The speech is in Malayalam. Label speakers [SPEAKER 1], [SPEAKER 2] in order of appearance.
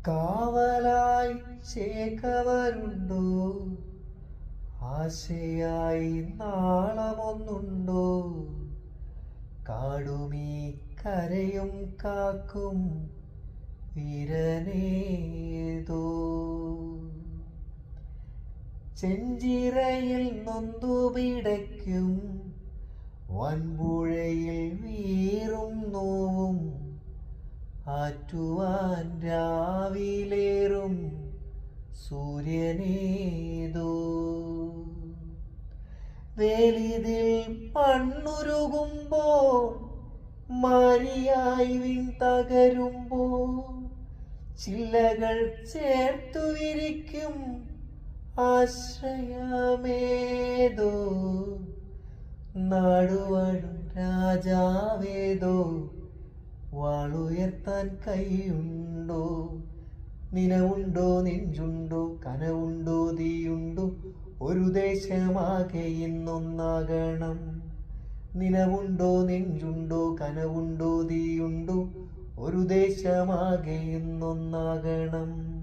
[SPEAKER 1] കാവലായി ചേക്കവരുണ്ടോ? ആശയായി നാളമൊന്നുണ്ടോ? കാടുമീ കരയും കാക്കും വീരനേതോ. ചെഞ്ചിറയിൽ നൊന്തുപിടയ്ക്കും വൻപുഴയിൽ വീറും നോവും ആറ്റുവാൻ രാവിലേറും സൂര്യനേതോ. വേലിതിൽ മണ്ണുരുകുമ്പോൾ മാരിയായി വിൺ തകരുമ്പോൾ ചില്ലകൾ ചേർത്തു വിരിക്കും ആശ്രയമേതോ. നാടുവാഴും രാജാവേതോ. വാളുയർത്താൻ കൈയുണ്ടോ? നിനവുണ്ടോ? നെഞ്ചുണ്ടോ? കനവുണ്ടോ? തീയുണ്ടോ? ഒരു ദേശമാകെ ഇന്നൊന്നാകണം. നിനവുണ്ടോ? നെഞ്ചുണ്ടോ? കനവുണ്ടോ? തീയുണ്ടോ? ഒരു ദേശമാകെ ഇന്നൊന്നാകണം.